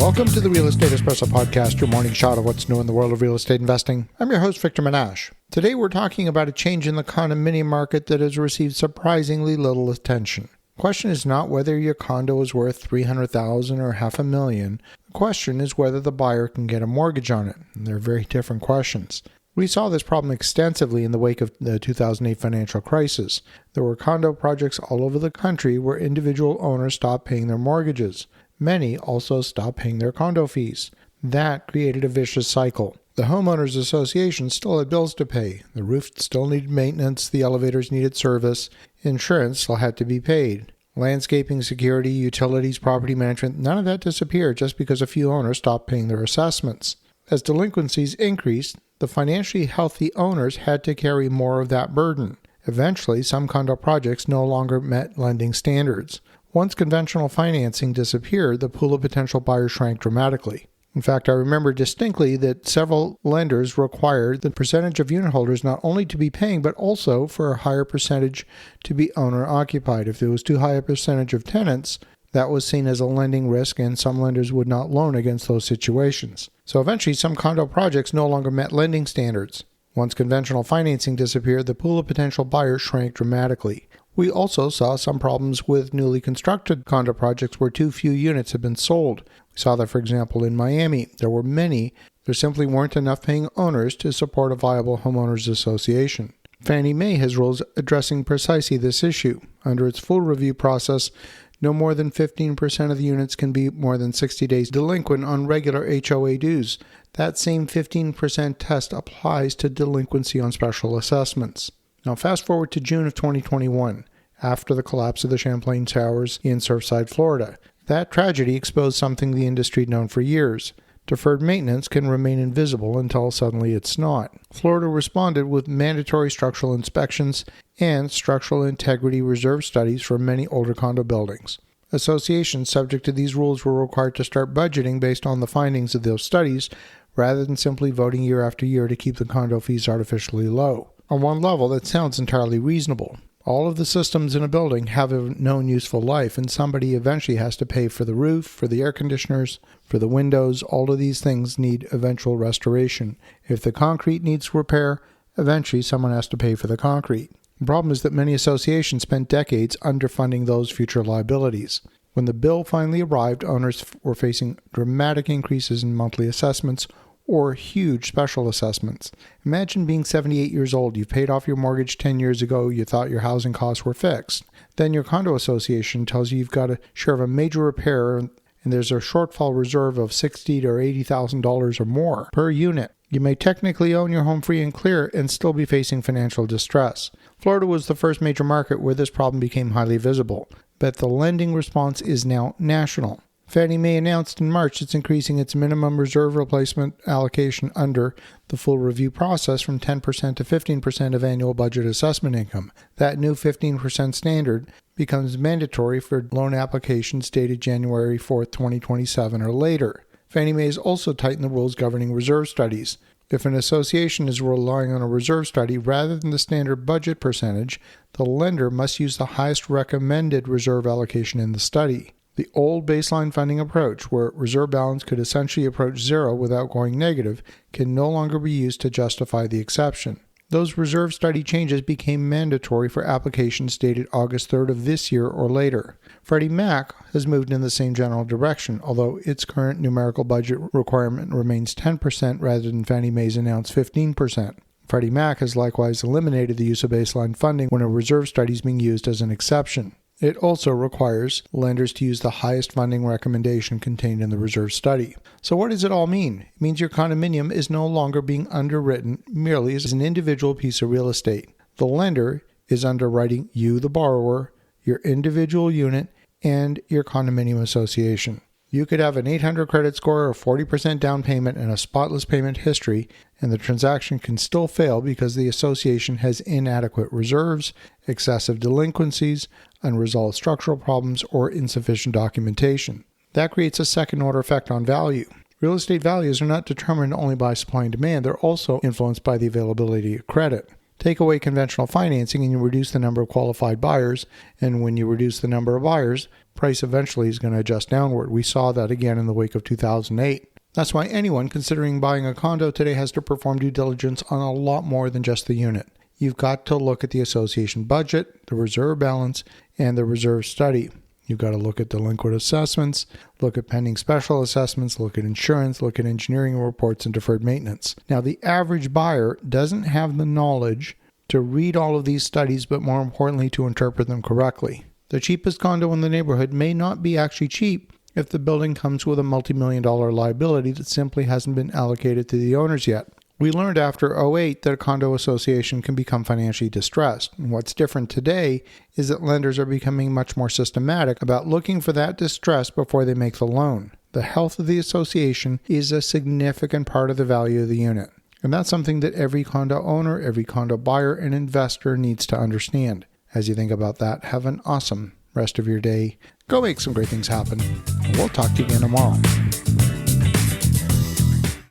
Welcome to the Real Estate Espresso Podcast, your morning shot of what's new in the world of real estate investing. I'm your host, Victor Menashe. Today we're talking about a change in the condominium market that has received surprisingly little attention. The question is not whether your condo is worth $300,000 or $500,000. The question is whether the buyer can get a mortgage on it. And they're very different questions. We saw this problem extensively in the wake of the 2008 financial crisis. There were condo projects all over the country where individual owners stopped paying their mortgages. Many also stopped paying their condo fees. That created a vicious cycle. The homeowners association still had bills to pay. The roof still needed maintenance, the elevators needed service, insurance still had to be paid. Landscaping, security, utilities, property management, none of that disappeared just because a few owners stopped paying their assessments. As delinquencies increased, the financially healthy owners had to carry more of that burden. Eventually, some condo projects no longer met lending standards. Once conventional financing disappeared, the pool of potential buyers shrank dramatically. In fact, I remember distinctly that several lenders required the percentage of unit holders not only to be paying, but also for a higher percentage to be owner-occupied. If there was too high a percentage of tenants, that was seen as a lending risk, and some lenders would not loan against those situations. So eventually, some condo projects no longer met lending standards. Once conventional financing disappeared, the pool of potential buyers shrank dramatically. We also saw some problems with newly constructed condo projects where too few units had been sold. We saw that, for example, in Miami. There simply weren't enough paying owners to support a viable homeowners association. Fannie Mae has rules addressing precisely this issue. Under its full review process, no more than 15% of the units can be more than 60 days delinquent on regular HOA dues. That same 15% test applies to delinquency on special assessments. Now fast forward to June of 2021, after the collapse of the Champlain Towers in Surfside, Florida. That tragedy exposed something the industry had known for years. Deferred maintenance can remain invisible until suddenly it's not. Florida responded with mandatory structural inspections and structural integrity reserve studies for many older condo buildings. Associations subject to these rules were required to start budgeting based on the findings of those studies, rather than simply voting year after year to keep the condo fees artificially low. On one level, that sounds entirely reasonable. All of the systems in a building have a known useful life, and somebody eventually has to pay for the roof, for the air conditioners, for the windows. All of these things need eventual restoration. If the concrete needs repair, eventually someone has to pay for the concrete. The problem is that many associations spent decades underfunding those future liabilities. When the bill finally arrived, owners were facing dramatic increases in monthly assessments or huge special assessments. Imagine being 78 years old. You've paid off your mortgage 10 years ago. You thought your housing costs were fixed. Then your condo association tells you you've got a share of a major repair and there's a shortfall reserve of $60,000 or $80,000 or more per unit. You may technically own your home free and clear and still be facing financial distress. Florida was the first major market where this problem became highly visible, but the lending response is now national. Fannie Mae announced in March it's increasing its minimum reserve replacement allocation under the full review process from 10% to 15% of annual budget assessment income. That new 15% standard becomes mandatory for loan applications dated January 4, 2027 or later. Fannie Mae has also tightened the rules governing reserve studies. If an association is relying on a reserve study rather than the standard budget percentage, the lender must use the highest recommended reserve allocation in the study. The old baseline funding approach, where reserve balance could essentially approach zero without going negative, can no longer be used to justify the exception. Those reserve study changes became mandatory for applications dated August 3rd of this year or later. Freddie Mac has moved in the same general direction, although its current numerical budget requirement remains 10% rather than Fannie Mae's announced 15%. Freddie Mac has likewise eliminated the use of baseline funding when a reserve study is being used as an exception. It also requires lenders to use the highest funding recommendation contained in the reserve study. So what does it all mean? It means your condominium is no longer being underwritten merely as an individual piece of real estate. The lender is underwriting you, the borrower, your individual unit, and your condominium association. You could have an 800 credit score, a 40% down payment, and a spotless payment history, and the transaction can still fail because the association has inadequate reserves, excessive delinquencies, unresolved structural problems, or insufficient documentation. That creates a second-order effect on value. Real estate values are not determined only by supply and demand, they're also influenced by the availability of credit. Take away conventional financing and you reduce the number of qualified buyers, and when you reduce the number of buyers, price eventually is going to adjust downward. We saw that again in the wake of 2008. That's why anyone considering buying a condo today has to perform due diligence on a lot more than just the unit. You've got to look at the association budget, the reserve balance, and the reserve study. You've got to look at delinquent assessments, look at pending special assessments, look at insurance, look at engineering reports, and deferred maintenance. Now, the average buyer doesn't have the knowledge to read all of these studies, but more importantly, to interpret them correctly. The cheapest condo in the neighborhood may not be actually cheap if the building comes with a multi-million-dollar liability that simply hasn't been allocated to the owners yet. We learned after 2008 that a condo association can become financially distressed. And what's different today is that lenders are becoming much more systematic about looking for that distress before they make the loan. The health of the association is a significant part of the value of the unit. And that's something that every condo owner, every condo buyer, and investor needs to understand. As you think about that, have an awesome rest of your day. Go make some great things happen. And we'll talk to you again tomorrow.